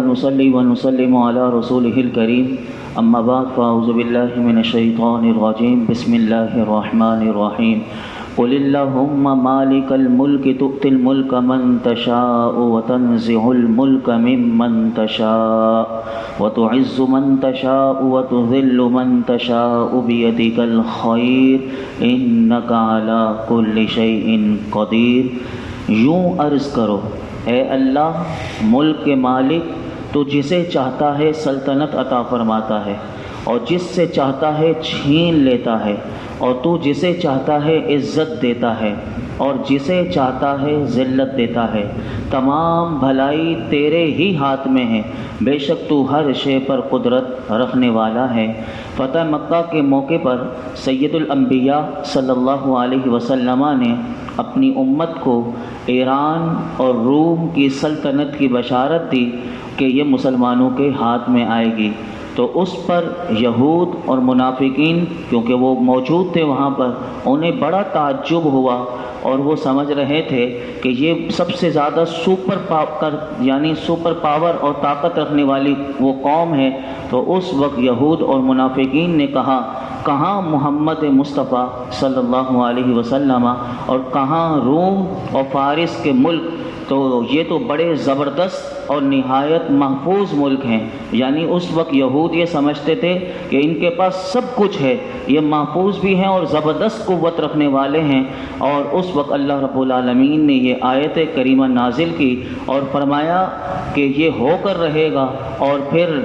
ونصلي ونسلم على رسوله الكريم أما بعد فأعوذ بالله من الشيطان الرجيم بسم الله الرحمن الرحيم قل اللهم مالك الملك تؤتي الملك من تشاء وتنزع الملك ممن تشاء وتعز من تشاء وتذل من تشاء بيدك الخير إنك على كل شيء قدير۔ یوں عرض کرو اے اللہ ملک کے مالک، تو جسے چاہتا ہے سلطنت عطا فرماتا ہے اور جس سے چاہتا ہے چھین لیتا ہے، اور تو جسے چاہتا ہے عزت دیتا ہے اور جسے چاہتا ہے ذلت دیتا ہے۔ تمام بھلائی تیرے ہی ہاتھ میں ہے، بے شک تو ہر شے پر قدرت رکھنے والا ہے۔ فتح مکہ کے موقع پر سید الانبیاء صلی اللہ علیہ وسلم نے اپنی امت کو ایران اور روم کی سلطنت کی بشارت دی کہ یہ مسلمانوں کے ہاتھ میں آئے گی، تو اس پر یہود اور منافقین، کیونکہ وہ موجود تھے وہاں پر، انہیں بڑا تعجب ہوا اور وہ سمجھ رہے تھے کہ یہ سب سے زیادہ سپر پاور اور طاقت رکھنے والی وہ قوم ہے۔ تو اس وقت یہود اور منافقین نے کہا کہاں محمد مصطفیٰ صلی اللہ علیہ وسلم اور کہاں روم اور فارس کے ملک، تو یہ تو بڑے زبردست اور نہایت محفوظ ملک ہیں۔ یعنی اس وقت یہود یہ سمجھتے تھے کہ ان کے پاس سب کچھ ہے، یہ محفوظ بھی ہیں اور زبردست قوت رکھنے والے ہیں۔ اور اس وقت اللہ رب العالمین نے یہ آیت کریمہ نازل کی اور فرمایا کہ یہ ہو کر رہے گا۔ اور پھر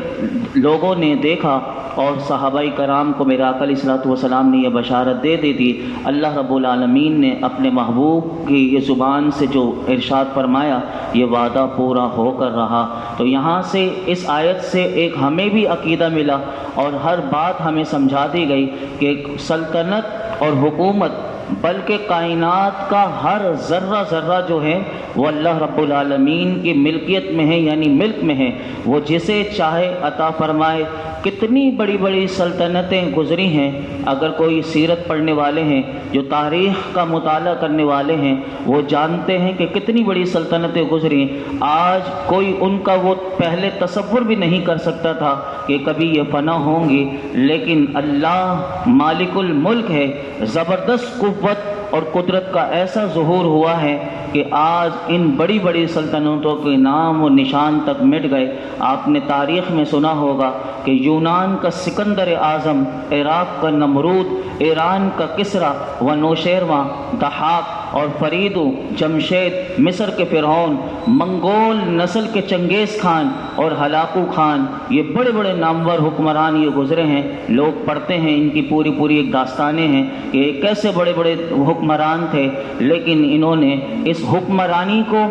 لوگوں نے دیکھا اور صحابہ کرام کو میرا آقا علیہ الصلوۃ والسلام نے یہ بشارت دے دی تھی۔ اللہ رب العالمین نے اپنے محبوب کی یہ زبان سے جو ارشاد فرمایا، یہ وعدہ پورا ہو کر رہا۔ تو یہاں سے اس آیت سے ایک ہمیں بھی عقیدہ ملا اور ہر بات ہمیں سمجھا دی گئی کہ سلطنت اور حکومت بلکہ کائنات کا ہر ذرہ ذرہ جو ہے وہ اللہ رب العالمین کی ملکیت میں ہے، یعنی ملک میں ہے، وہ جسے چاہے عطا فرمائے۔ کتنی بڑی بڑی سلطنتیں گزری ہیں، اگر کوئی سیرت پڑھنے والے ہیں، جو تاریخ کا مطالعہ کرنے والے ہیں، وہ جانتے ہیں کہ کتنی بڑی سلطنتیں گزری۔ آج کوئی ان کا وہ پہلے تصور بھی نہیں کر سکتا تھا کہ کبھی یہ فنا ہوں گی، لیکن اللہ مالک الملک ہے، زبردست قوت اور قدرت کا ایسا ظہور ہوا ہے کہ آج ان بڑی بڑی سلطنتوں کے نام و نشان تک مٹ گئے۔ آپ نے تاریخ میں سنا ہوگا کہ یونان کا سکندر اعظم، عراق کا نمرود، ایران کا کسریٰ و نوشیروان، ضحاک اور فرید و جمشید، مصر کے فرعون، منگول نسل کے چنگیز خان اور ہلاکو خان، یہ بڑے بڑے نامور حکمران یہ گزرے ہیں۔ لوگ پڑھتے ہیں، ان کی پوری ایک داستانیں ہیں کہ کیسے بڑے بڑے حکمران تھے، لیکن انہوں نے اس حکمرانی کو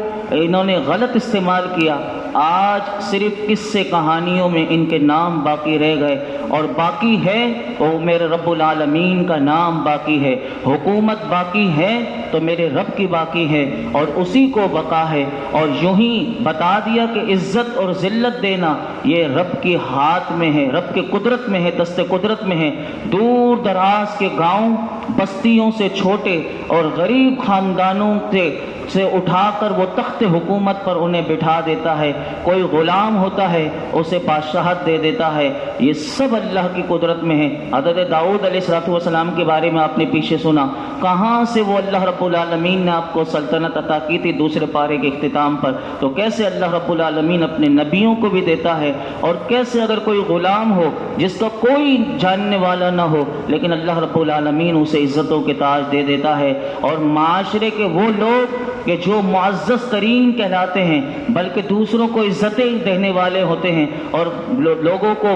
غلط استعمال کیا۔ آج صرف قصے کہانیوں میں ان کے نام باقی رہ گئے، اور باقی ہے تو میرے رب العالمین کا نام باقی ہے، حکومت باقی ہے تو میرے رب کی باقی ہے اور اسی کو بقا ہے۔ اور یوں ہی بتا دیا کہ عزت اور ذلت دینا یہ رب کے ہاتھ میں ہے، رب کے قدرت میں ہے، دست قدرت میں ہے۔ دور دراز کے گاؤں بستیوں سے چھوٹے اور غریب خاندانوں سے اٹھا کر وہ تخت حکومت پر انہیں بٹھا دیتا ہے، کوئی غلام ہوتا ہے اسے بادشاہت دے دیتا ہے۔ یہ سب اللہ کی قدرت میں ہے۔ حضرت داؤد علیہ السلام کے بارے میں آپ نے پیچھے سنا، کہاں سے وہ اللہ رب العالمین نے آپ کو سلطنت عطا کی تھی دوسرے پارے کے اختتام پر، تو کیسے اللہ رب العالمین اپنے نبیوں کو بھی دیتا ہے، اور کیسے اگر کوئی غلام ہو جس کا کوئی جاننے والا نہ ہو لیکن اللہ رب العالمین اسے عزتوں کے تاج دے دیتا ہے۔ اور معاشرے کے وہ لوگ کہ جو معزز ترین کہلاتے ہیں، بلکہ دوسروں کو عزتیں دینے والے ہوتے ہیں اور لوگوں کو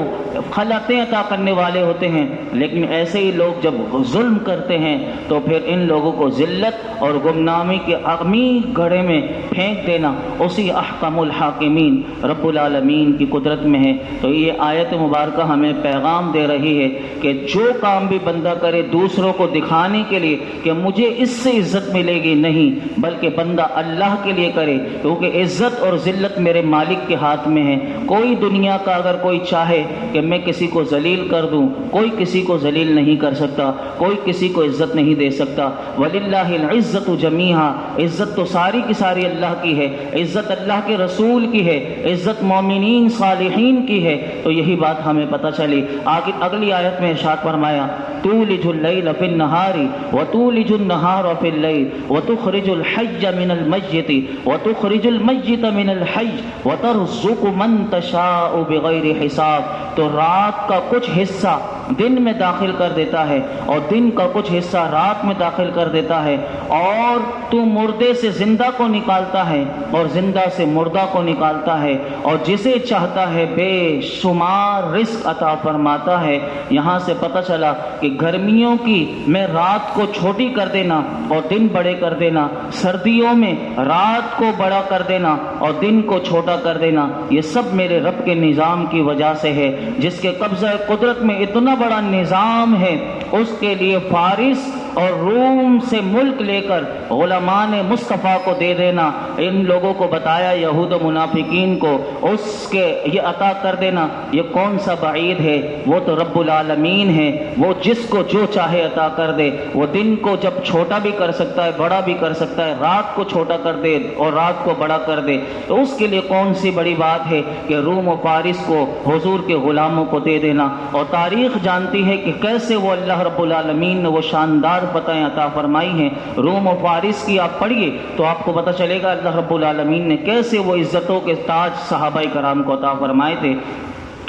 خلعتیں عطا کرنے والے ہوتے ہیں، لیکن ایسے ہی لوگ جب ظلم کرتے ہیں تو پھر ان لوگوں کو ذلت اور گمنامی کے عمیق گڑھے میں پھینک دینا اسی احکم الحاکمین رب العالمین کی قدرت میں ہے۔ تو یہ آیت مبارکہ ہمیں پیغام دے رہی ہے کہ جو کام بھی بندہ کرے دوسروں کو دکھانے کے لیے کہ مجھے اس سے عزت ملے گی، نہیں، بلکہ بندہ اللہ کے لیے کرے، کیونکہ عزت اور ذلت میرے مالک کے ہاتھ میں ہے۔ کوئی دنیا کا اگر کوئی چاہے کہ میں کسی کو ذلیل کر دوں، کوئی کسی کو ذلیل نہیں کر سکتا، کوئی کسی کو عزت نہیں دے سکتا۔ وَلِلَّهِ الْعِزَّةُ جَمِيعًا، عزت تو ساری کی ساری اللہ کی ہے، عزت اللہ کے رسول کی ہے، عزت مومنین صالحین کی ہے۔ تو یہی بات ہمیں پتہ چلی۔ آگے اگلی آیت میں ارشاد فرمایا تولج اللیل فی النہار وتولج النہار فی اللیل وتخرج الحی من المیت وتخرج المیت من الحی وترزق من تشاء بغیر حساب۔ تو رات کا کچھ حصہ دن میں داخل کر دیتا ہے اور دن کا کچھ حصہ رات میں داخل کر دیتا ہے، اور تو مردے سے زندہ کو نکالتا ہے اور زندہ سے مردہ کو نکالتا ہے، اور جسے چاہتا ہے بے شمار رزق عطا فرماتا ہے۔ یہاں سے پتہ چلا کہ گرمیوں کی میں رات کو چھوٹی کر دینا اور دن بڑے کر دینا، سردیوں میں رات کو بڑا کر دینا اور دن کو چھوٹا کر دینا، یہ سب میرے رب کے نظام کی وجہ سے ہے۔ جس کے قبضہ قدرت میں اتنا بڑا نظام ہے، اس کے لیے فارس اور روم سے ملک لے کر غلامان مصطفیٰ کو دے دینا، ان لوگوں کو بتایا یہود و منافقین کو، اس کے یہ عطا کر دینا، یہ کون سا بعید ہے؟ وہ تو رب العالمین ہے، وہ جس کو جو چاہے عطا کر دے۔ وہ دن کو جب چھوٹا بھی کر سکتا ہے، بڑا بھی کر سکتا ہے، رات کو چھوٹا کر دے اور رات کو بڑا کر دے، تو اس کے لیے کون سی بڑی بات ہے کہ روم و فارس کو حضور کے غلاموں کو دے دینا۔ اور تاریخ جانتی ہے کہ کیسے وہ اللہ رب العالمین نے وہ شاندار فتحیں عطا فرمائی ہیں۔ روم و فارس کی آپ پڑھیے تو آپ کو پتہ چلے گا اللہ رب العالمین نے کیسے وہ عزتوں کے تاج صحابہ کرام کو عطا فرمائے تھے۔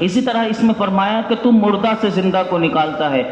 اسی طرح اس میں فرمایا کہ تم مردہ سے زندہ کو نکالتا ہے۔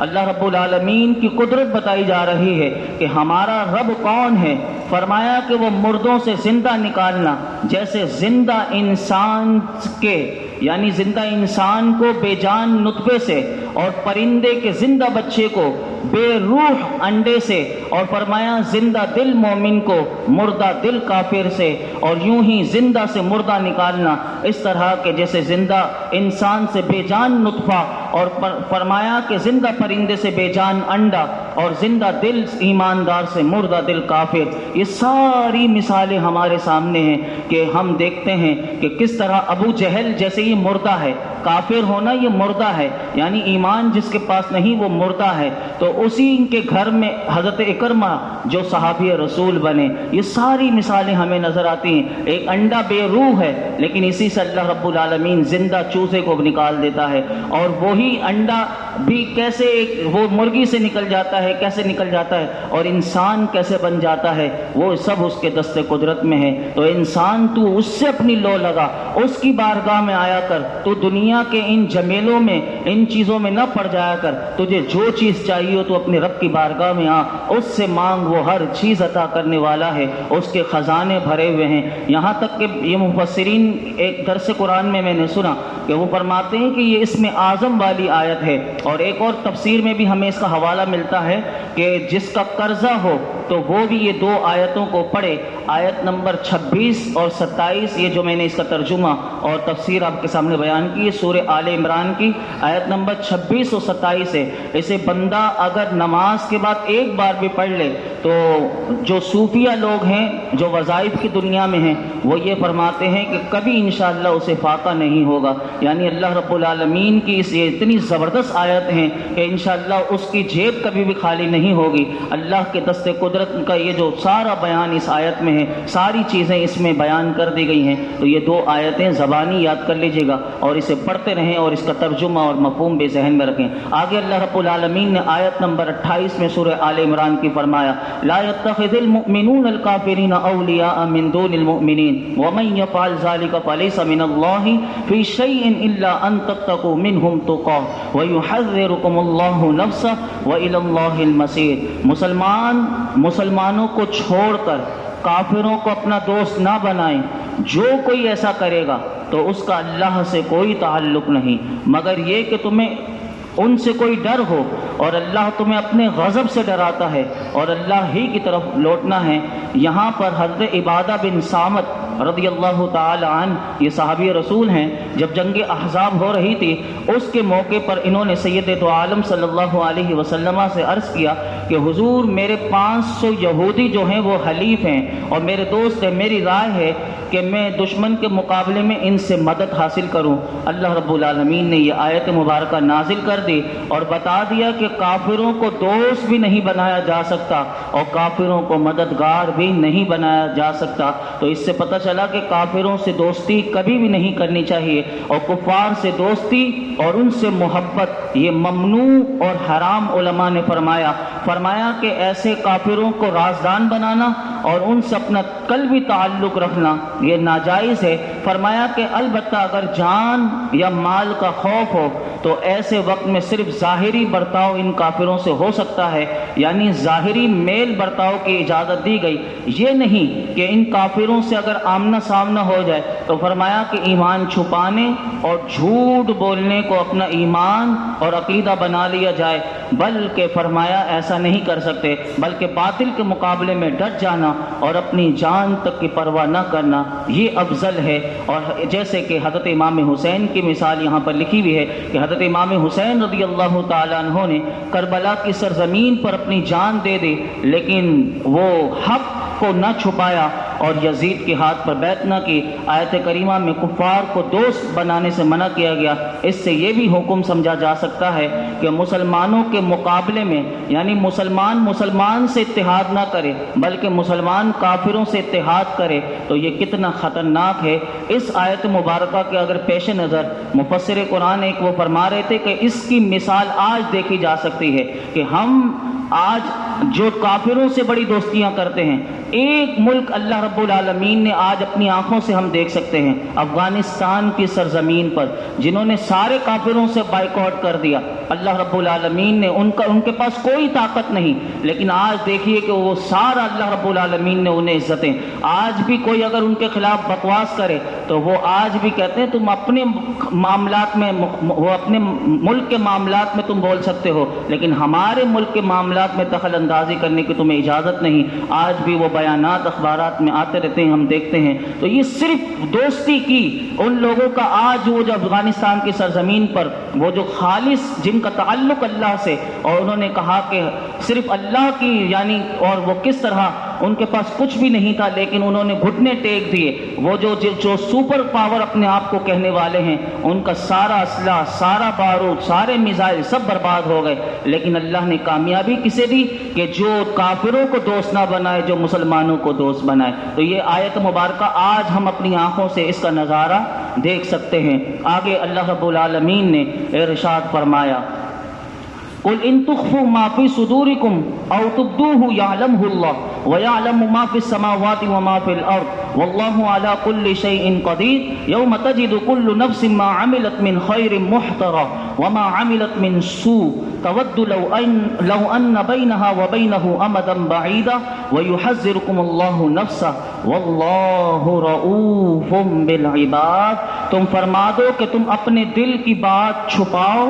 اللہ رب العالمین کی قدرت بتائی جا رہی ہے کہ ہمارا رب کون ہے۔ فرمایا کہ وہ مردوں سے زندہ نکالنا، جیسے زندہ انسان کے یعنی زندہ انسان کو بے جان نطفے سے، اور پرندے کے زندہ بچے کو بے روح انڈے سے، اور فرمایا زندہ دل مومن کو مردہ دل کافر سے، اور یوں ہی زندہ سے مردہ نکالنا، اس طرح کہ جیسے زندہ انسان سے بے جان نطفہ، اور فرمایا کہ زندہ پرندے سے بے جان انڈا، اور زندہ دل ایماندار سے مردہ دل کافر۔ یہ ساری مثالیں ہمارے سامنے ہیں کہ ہم دیکھتے ہیں کہ کس طرح ابو جہل جیسے یہ مردہ ہے، کافر ہونا یہ مردہ ہے، یعنی ایمان جس کے پاس نہیں وہ مردہ ہے، تو اسی کے گھر میں حضرت اکرمہ جو صحابی رسول بنے۔ یہ ساری مثالیں ہمیں نظر آتی ہیں۔ ایک انڈا بے روح ہے، لیکن اسی سے اللہ رب العالمین زندہ چوزے کو نکال دیتا ہے، اور وہی انڈا بھی کیسے وہ مرغی سے نکل جاتا ہے، کیسے نکل جاتا ہے، اور انسان کیسے بن جاتا ہے، وہ سب اس کے دست قدرت میں ہے۔ تو انسان تو اس سے اپنی لو لگا، اس کی بارگاہ میں آیا کر، تو دنیا کے ان جمیلوں میں ان چیزوں میں نہ پڑ جایا کر۔ تجھے جو چیز چاہیے تو اپنے رب کی بارگاہ میں آ، اس سے مانگ، وہ ہر چیز عطا کرنے والا ہے، اس کے خزانے بھرے ہوئے ہیں۔ یہاں تک کہ یہ مفسرین ایک درس قرآن میں نے سنا کہ وہ فرماتے ہیں کہ یہ اسم اعظم والی آیت ہے، اور ایک اور تفسیر میں بھی ہمیں اس کا حوالہ ملتا ہے کہ جس کا قرضہ ہو تو وہ بھی یہ دو آیتوں کو پڑھے، آیت نمبر 26 اور 27، یہ جو میں نے اس کا ترجمہ اور تفسیر آپ کے سامنے بیان کی ہے سورہ آل عمران کی آیت نمبر 26 اور 27 ہے۔ اسے بندہ اگر نماز کے بعد ایک بار بھی پڑھ لے تو جو صوفیہ لوگ ہیں جو وظائف کی دنیا میں ہیں وہ یہ فرماتے ہیں کہ کبھی انشاءاللہ اسے فاقہ نہیں ہوگا، یعنی اللہ رب العالمین کی اس یہ اتنی زبردست آیت ہیں کہ انشاءاللہ اس کی جیب کبھی بھی خالی نہیں ہوگی۔ اللہ کے دست قدرت کا یہ جو سارا بیان اس آیت میں ہے، ساری چیزیں اس میں بیان کر دی گئی ہیں۔ تو یہ دو آیتیں زبانی یاد کر لیجئے گا اور اسے پڑھتے رہیں اور اس کا ترجمہ اور مفہوم بھی ذہن میں رکھیں۔ آگے اللہ رب العالمین نے آیت نمبر 28 میں سورہ آل عمران کی فرمایا لا يتخذ المؤمنون الكافرین اولیاء من دون المؤمنین ومن يفعل ذلك فليس من الله في شيء الا ان تتقوا منهم تقاه ويحذركم الله نفسه والى الله المصير۔ مسلمانوں کو چھوڑ کر کافروں کو اپنا دوست نہ بنائیں، جو کوئی ایسا کرے گا تو اس کا اللہ سے کوئی تعلق نہیں، مگر یہ کہ تمہیں ان سے کوئی ڈر ہو، اور اللہ تمہیں اپنے غضب سے ڈراتا ہے اور اللہ ہی کی طرف لوٹنا ہے۔ یہاں پر حضرت عبادہ بن صامت رضی اللہ تعالی عنہ، یہ صحابی رسول ہیں، جب جنگ احزاب ہو رہی تھی اس کے موقع پر انہوں نے سید دو عالم صلی اللہ علیہ وسلم سے عرض کیا کہ حضور میرے 500 یہودی جو ہیں وہ حلیف ہیں اور میرے دوست ہیں، میری رائے ہے کہ میں دشمن کے مقابلے میں ان سے مدد حاصل کروں۔ اللہ رب العالمین نے یہ آیت مبارکہ نازل کر دی اور بتا دیا کہ کافروں کو دوست بھی نہیں بنایا جا سکتا اور کافروں کو مددگار بھی نہیں بنایا جا سکتا۔ تو اس سے پتہ چلا کہ کافروں سے دوستی کبھی بھی نہیں کرنی چاہیے، اور کفار سے دوستی اور ان سے محبت یہ ممنوع اور حرام علماء نے فرمایا کہ ایسے کافروں کو رازدان بنانا اور ان سے اپنا قلبی تعلق رکھنا یہ ناجائز ہے۔ فرمایا کہ البتہ اگر جان یا مال کا خوف ہو تو ایسے وقت میں صرف ظاہری برتاؤ ان کافروں سے ہو سکتا ہے، یعنی ظاہری میل برتاؤ کی اجازت دی گئی، یہ نہیں کہ ان کافروں سے اگر آمنا سامنا ہو جائے تو فرمایا کہ ایمان چھپانے اور جھوٹ بولنے کو اپنا ایمان اور عقیدہ بنا لیا جائے، بلکہ فرمایا ایسا نہیں کر سکتے، بلکہ باطل کے مقابلے میں ڈٹ جانا اور اپنی جان تک کی پرواہ نہ کرنا یہ افضل ہے۔ اور جیسے کہ حضرت امام حسین کی مثال یہاں پر لکھی ہوئی ہے کہ حضرت امام حسین رضی اللہ تعالیٰ عنہ نے کربلا کی سرزمین پر اپنی جان دے دی، لیکن وہ حق کو نہ چھپایا اور یزید کے ہاتھ پر بیعت نہ کی۔ آیت کریمہ میں کفار کو دوست بنانے سے منع کیا گیا۔ اس سے یہ بھی حکم سمجھا جا سکتا ہے کہ مسلمانوں کے مقابلے میں یعنی مسلمان سے اتحاد نہ کرے بلکہ مسلمان کافروں سے اتحاد کرے، تو یہ کتنا خطرناک ہے۔ اس آیت مبارکہ کے اگر پیش نظر مفسر قرآن ایک وہ فرما رہے تھے کہ اس کی مثال آج دیکھی جا سکتی ہے کہ ہم آج جو کافروں سے بڑی دوستیاں کرتے ہیں، ایک ملک اللہ رب العالمین نے آج اپنی آنکھوں سے ہم دیکھ سکتے ہیں، افغانستان کی سرزمین پر جنہوں نے سارے کافروں سے بائیکاٹ کر دیا، اللہ رب العالمین نے ان کے پاس کوئی طاقت نہیں، لیکن آج دیکھیے کہ وہ سارا اللہ رب العالمین نے انہیں عزتیں۔ آج بھی کوئی اگر ان کے خلاف بکواس کرے تو وہ آج بھی کہتے ہیں تم اپنے معاملات میں، وہ اپنے ملک کے معاملات میں تم بول سکتے ہو لیکن ہمارے ملک کے معاملات میں دخل اندازی کرنے کی تمہیں اجازت نہیں۔ آج بھی وہ بیانات اخبارات میں آتے رہتے ہیں، ہم دیکھتے ہیں۔ تو یہ صرف دوستی کی ان لوگوں کا آج وہ جو افغانستان کی سرزمین پر وہ جو خالص جن کا تعلق اللہ سے، اور انہوں نے کہا کہ صرف اللہ کی یعنی، اور وہ کس طرح ان کے پاس کچھ بھی نہیں تھا لیکن انہوں نے گھٹنے ٹیک دیے۔ وہ جو سپر پاور اپنے آپ کو کہنے والے ہیں ان کا سارا اسلحہ، سارا بارود، سارے میزائل سب برباد ہو گئے، لیکن اللہ نے کامیابی کسے دی کہ جو کافروں کو دوست نہ بنائے، جو مسلمانوں کو دوست بنائے۔ تو یہ آیت مبارکہ آج ہم اپنی آنکھوں سے اس کا نظارہ دیکھ سکتے ہیں۔ آگے اللہ رب العالمین نے ارشاد فرمایا قل ان تخفوا ما في صدوركم او تبدوه يعلمه الله ويعلم ما في السماوات وما في الارض والله على كل شيء قدير يوم تجد كل نفس ما عملت من خير محضرا وما عملت من سوء تود لو ان بينها وبينه امدا بعيدا ويحذركم الله نفسه والله رؤوف بالعباد۔ تم فرما دو کہ تم اپنے دل کی بات چھپاؤ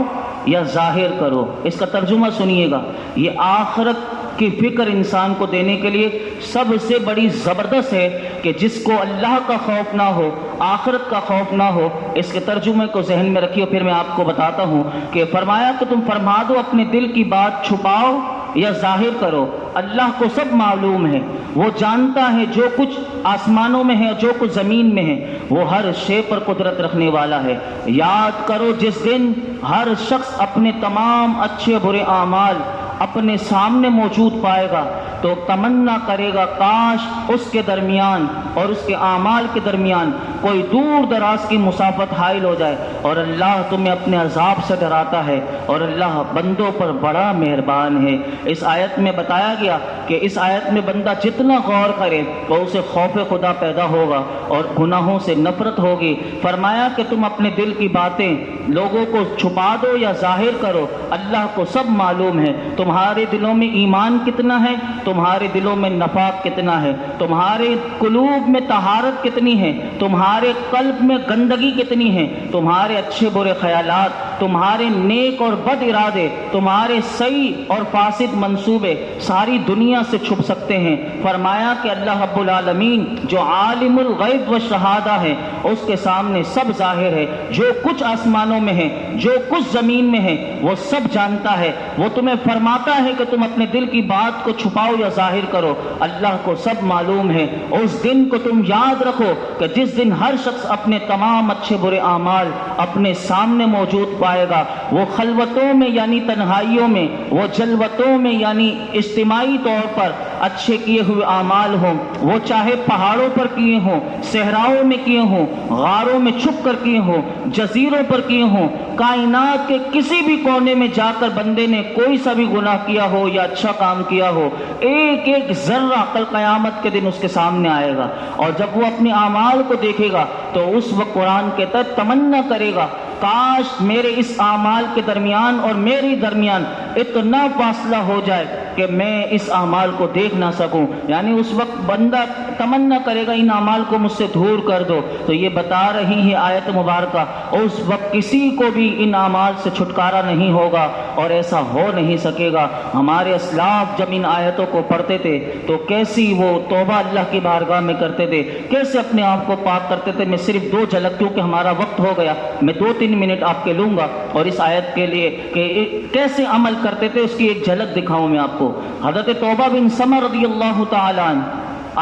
یا ظاہر کرو۔ اس کا ترجمہ سنیے گا، یہ آخرت کی فکر انسان کو دینے کے لیے سب سے بڑی زبردست ہے کہ جس کو اللہ کا خوف نہ ہو، آخرت کا خوف نہ ہو۔ اس کے ترجمے کو ذہن میں رکھیے، پھر میں آپ کو بتاتا ہوں کہ فرمایا کہ تم فرما دو اپنے دل کی بات چھپاؤ یا ظاہر کرو۔ اللہ کو سب معلوم ہے، وہ جانتا ہے جو کچھ آسمانوں میں ہے جو کچھ زمین میں ہے، وہ ہر شے پر قدرت رکھنے والا ہے۔ یاد کرو جس دن ہر شخص اپنے تمام اچھے برے اعمال اپنے سامنے موجود پائے گا تو تمنا کرے گا کاش اس کے درمیان اور اس کے اعمال کے درمیان کوئی دور دراز کی مسافت حائل ہو جائے۔ اور اللہ تمہیں اپنے عذاب سے ڈراتا ہے اور اللہ بندوں پر بڑا مہربان ہے۔ اس آیت میں بتایا گیا کہ اس آیت میں بندہ جتنا غور کرے تو اسے خوف خدا پیدا ہوگا اور گناہوں سے نفرت ہوگی۔ فرمایا کہ تم اپنے دل کی باتیں لوگوں کو چھپا دو یا ظاہر کرو، اللہ کو سب معلوم ہے۔ تمہارے دلوں میں ایمان کتنا ہے، تمہارے دلوں میں نفاق کتنا ہے، تمہارے قلوب میں طہارت کتنی ہے، تمہارے قلب میں گندگی کتنی ہے، تمہارے اچھے برے خیالات تمہارے نیک اور بد ارادے، تمہارے صحیح اور فاسد منصوبے ساری دنیا سے چھپ سکتے ہیں۔ فرمایا کہ اللہ رب العالمین جو عالم الغیب و شہادہ ہے، اس کے سامنے سب ظاہر ہے، جو کچھ آسمانوں میں ہے، جو کچھ زمین میں ہے، وہ سب جانتا ہے۔ وہ تمہیں فرماتا ہے کہ تم اپنے دل کی بات کو چھپاؤ یا ظاہر کرو، اللہ کو سب معلوم ہے۔ اس دن کو تم یاد رکھو کہ جس دن ہر شخص اپنے تمام اچھے برے اعمال اپنے سامنے موجود پائے گا۔ وہ خلوتوں میں یعنی تنہائیوں میں، وہ جلوتوں میں یعنی اجتماعی طور پر اچھے کیے ہوئے اعمال ہوں، وہ چاہے پہاڑوں پر کیے ہوں، صحراؤں میں کیے ہوں، غاروں میں چھپ کر کیے ہوں، جزیروں پر کیے ہوں، کائنات کے کسی بھی کونے میں جا کر بندے نے کوئی سا بھی گناہ کیا ہو یا اچھا کام کیا ہو، ایک ایک ذرہ کل قیامت کے دن اس کے سامنے آئے گا۔ اور جب وہ اپنے اعمال کو دیکھے گا تو اس وقت قرآن کے تحت تمنا کرے گا کاش میرے اس اعمال کے درمیان اور میری درمیان اتنا فاصلہ ہو جائے کہ میں اس اعمال کو دیکھ نہ سکوں۔ یعنی اس وقت بندہ تمنا کرے گا ان اعمال کو مجھ سے دور کر دو۔ تو یہ بتا رہی ہے آیت مبارکہ اس وقت کسی کو بھی ان اعمال سے چھٹکارا نہیں ہوگا اور ایسا ہو نہیں سکے گا۔ ہمارے اسلاف جب ان آیتوں کو پڑھتے تھے تو کیسی وہ توبہ اللہ کی بارگاہ میں کرتے تھے، کیسے اپنے آپ کو پاک کرتے تھے۔ میں صرف دو جھلک، کیونکہ ہمارا وقت ہو گیا، میں 2-3 منٹ آپ کے لوں گا اور اس آیت کے لیے کہ کیسے عمل کرتے تھے اس کی ایک جھلک دکھاؤں میں آپ کو۔ حضرت توبہ بن سمر رضی اللہ تعالی عنہ،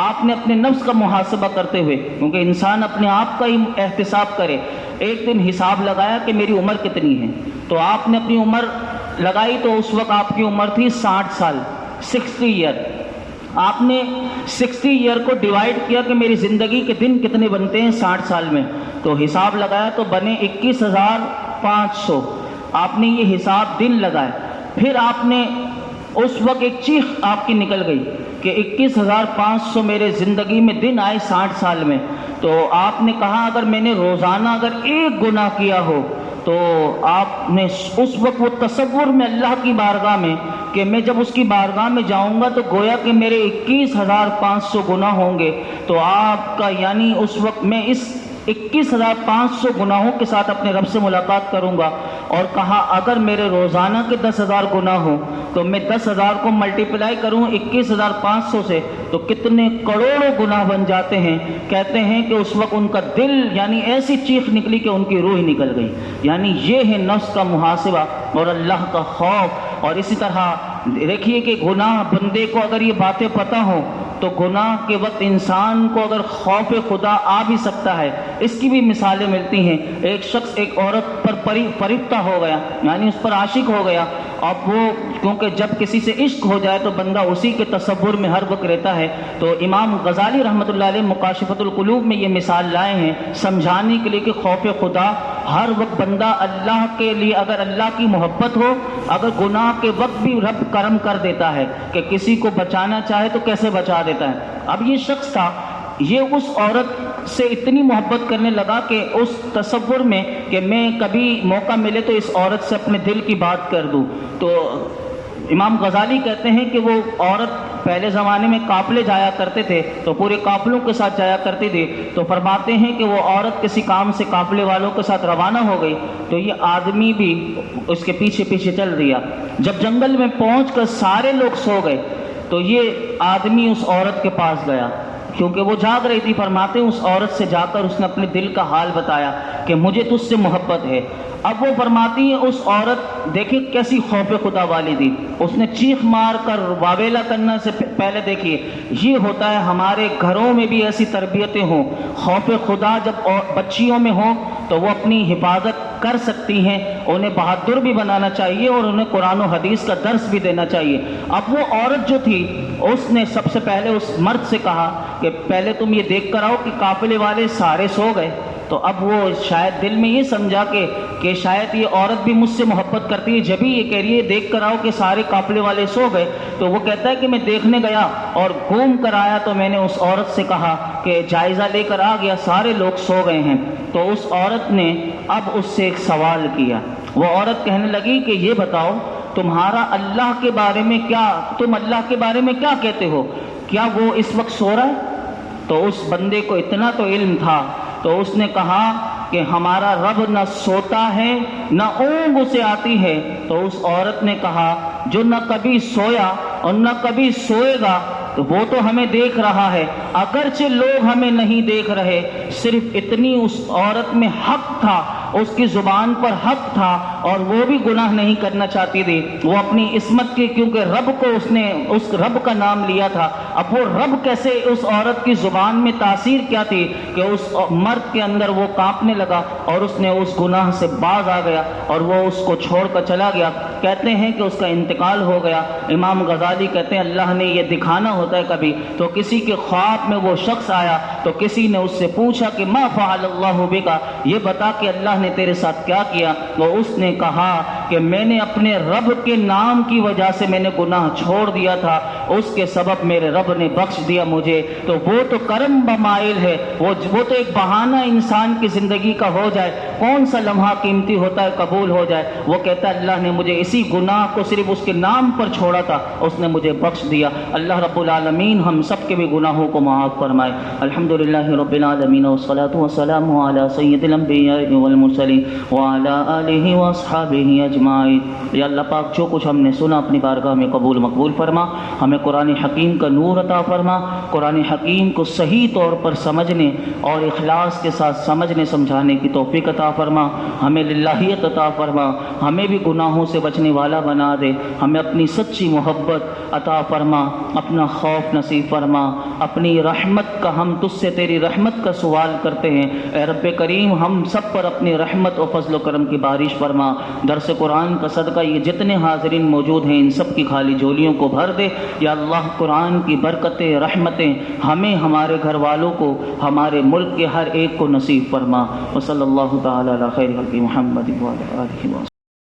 آپ نے اپنے نفس کا محاسبہ کرتے ہوئے، کیونکہ انسان اپنے آپ کا ہی احتساب کرے، ایک دن حساب لگایا کہ میری عمر کتنی ہے۔ تو آپ نے اپنی عمر لگائی تو اس وقت آپ کی عمر تھی 60 سال، 60 ایئر۔ آپ نے 60 ایئر کو ڈیوائڈ کیا کہ میری زندگی کے دن کتنے بنتے ہیں 60 سال میں، تو حساب لگایا تو بنے 21,500۔ آپ نے یہ حساب دن لگائے، پھر آپ نے اس وقت ایک چیخ آپ کی نکل گئی کہ 21,500 میرے زندگی میں دن آئے 60 سال میں۔ تو آپ نے کہا اگر میں نے روزانہ اگر ایک گناہ کیا ہو تو آپ نے اس وقت وہ تصور میں اللہ کی بارگاہ میں کہ میں جب اس کی بارگاہ میں جاؤں گا تو گویا کہ میرے 21,500 گناہ ہوں گے۔ تو آپ کا یعنی اس وقت میں اس 21,500 گناہوں کے ساتھ اپنے رب سے ملاقات کروں گا، اور کہا اگر میرے روزانہ کے 10,000 گناہ ہوں تو میں 10,000 کو ملٹیپلائی کروں 21,500 سے تو کتنے کروڑوں گناہ بن جاتے ہیں۔ کہتے ہیں کہ اس وقت ان کا دل یعنی ایسی چیخ نکلی کہ ان کی روح نکل گئی۔ یعنی یہ ہے نفس کا محاسبہ اور اللہ کا خوف۔ اور اسی طرح دیکھیے کہ گناہ بندے کو اگر یہ باتیں پتہ ہوں تو گناہ کے وقت انسان کو اگر خوف خدا آ بھی سکتا ہے۔ اس کی بھی مثالیں ملتی ہیں۔ ایک شخص ایک عورت پر فریفتہ ہو گیا، یعنی اس پر عاشق ہو گیا، اب وہ کیونکہ جب کسی سے عشق ہو جائے تو بندہ اسی کے تصور میں ہر وقت رہتا ہے۔ تو امام غزالی رحمۃ اللہ علیہ مکاشفۃ القلوب میں یہ مثال لائے ہیں سمجھانے کے لیے کہ خوف خدا ہر وقت بندہ اللہ کے لیے، اگر اللہ کی محبت ہو، اگر گناہ کے وقت بھی رب کرم کر دیتا ہے کہ کسی کو بچانا چاہے تو کیسے بچا دیتا ہے۔ اب یہ شخص تھا، یہ اس عورت سے اتنی محبت کرنے لگا کہ اس تصور میں کہ میں کبھی موقع ملے تو اس عورت سے اپنے دل کی بات کر دوں۔ تو امام غزالی کہتے ہیں کہ وہ عورت پہلے زمانے میں قافلے جایا کرتے تھے تو پورے قافلوں کے ساتھ جایا کرتی تھی، تو فرماتے ہیں کہ وہ عورت کسی کام سے قافلے والوں کے ساتھ روانہ ہو گئی تو یہ آدمی بھی اس کے پیچھے پیچھے چل دیا۔ جب جنگل میں پہنچ کر سارے لوگ سو گئے تو یہ آدمی اس عورت کے پاس گیا کیونکہ وہ جاگ رہی تھی۔ فرماتے ہیں اس عورت سے جا کر اس نے اپنے دل کا حال بتایا کہ مجھے تجھ سے محبت ہے۔ اب وہ فرماتی ہے اس عورت دیکھیں کیسی خوف خدا والی تھی، اس نے چیخ مار کر واویلا کرنا سے پہلے دیکھیے یہ ہوتا ہے ہمارے گھروں میں بھی ایسی تربیتیں ہوں، خوف خدا جب بچیوں میں ہو تو وہ اپنی حفاظت کر سکتی ہیں، انہیں بہادر بھی بنانا چاہیے اور انہیں قرآن و حدیث کا درس بھی دینا چاہیے۔ اب وہ عورت جو تھی اس نے سب سے پہلے اس مرد سے کہا کہ پہلے تم یہ دیکھ کر آؤ کہ قافلے والے سارے سو گئے۔ تو اب وہ شاید دل میں یہ سمجھا کہ شاید یہ عورت بھی مجھ سے محبت کرتی ہے، جب ہی یہ کہہ رہی ہے دیکھ کر آؤ کہ سارے قافلے والے سو گئے۔ تو وہ کہتا ہے کہ میں دیکھنے گیا اور گھوم کر آیا تو میں نے اس عورت سے کہا کہ جائزہ لے کر آ گیا، سارے لوگ سو گئے ہیں۔ تو اس عورت نے اب اس سے ایک سوال کیا، وہ عورت کہنے لگی کہ یہ بتاؤ تمہارا اللہ کے بارے میں کیا، تم اللہ کے بارے میں کیا کہتے ہو، کیا وہ اس وقت سو رہا ہے؟ تو اس بندے کو اتنا تو علم تھا تو اس نے کہا کہ ہمارا رب نہ سوتا ہے نہ اونگ اسے آتی ہے، تو اس عورت نے کہا جو نہ کبھی سویا اور نہ کبھی سوئے گا تو وہ تو ہمیں دیکھ رہا ہے، اگرچہ لوگ ہمیں نہیں دیکھ رہے، صرف اتنی اس عورت میں حق تھا، اس کی زبان پر حق تھا اور وہ بھی گناہ نہیں کرنا چاہتی تھی، وہ اپنی عصمت کے کیونکہ رب کو اس نے اس رب کا نام لیا تھا، اب وہ رب کیسے اس عورت کی زبان میں تاثیر کیا تھی کہ اس مرد کے اندر وہ کانپنے لگا اور اس نے اس گناہ سے باز آ گیا اور وہ اس کو چھوڑ کر چلا گیا۔ کہتے ہیں کہ اس کا انتقال ہو گیا۔ امام غزالی کہتے ہیں اللہ نے یہ دکھانا ہوتا ہے کبھی تو کسی کے خواب میں وہ شخص آیا تو کسی نے اس سے پوچھا کہ ما فعل اللہ بکا، یہ بتا کہ اللہ نے تیرے ساتھ کیا کیا، تو اس نے کہا کہ میں نے اپنے رب کے نام کی وجہ سے میں نے گناہ چھوڑ دیا تھا، اس کے سبب میرے رب نے بخش دیا مجھے۔ تو وہ تو کرم بمائل ہے، وہ تو ایک بہانہ انسان کی زندگی کا ہو جائے، کون سا لمحہ قیمتی ہوتا ہے قبول ہو جائے۔ وہ کہتا ہے اللہ نے مجھے اسی گناہ کو صرف اس کے نام پر چھوڑا تھا، اس نے مجھے بخش دیا۔ اللہ رب العالمین ہم سب کے بھی گناہوں کو معاف فرمائے۔ الحمدللہ رب العالمین والصلاة والسلام علی سید الانبیاء والمرسلین وعلی آلہ واصحابہ اجمعین۔ یا اللہ پاک جو کچھ ہم نے سنا اپنی بارگاہ میں قبول مقبول فرما، ہمیں قرآن حکیم کا نور عطا فرما، قرآن حکیم کو صحیح طور پر سمجھنے اور اخلاص کے ساتھ سمجھنے سمجھانے کی توفیق عطا فرما، ہمیں للہیت عطا فرما، ہمیں بھی گناہوں سے بچنے والا بنا دے، ہمیں اپنی سچی محبت عطا فرما، اپنا خوف نصیب فرما، اپنی رحمت کا ہم تجھ سے تیری رحمت کا سوال کرتے ہیں، اے رب کریم ہم سب پر اپنی رحمت و فضل و کرم کی بارش فرما۔ درس قرآن کا صدقہ یہ جتنے حاضرین موجود ہیں ان سب کی خالی جھولیوں کو بھر دے یا اللہ۔ قرآن کی برکتیں رحمتیں ہمیں، ہمارے گھر والوں کو، ہمارے ملک کے ہر ایک کو نصیب فرما۔ وصلی اللہ تعالی علی خیر خلق محمد وعلی آلہ وصحبہ۔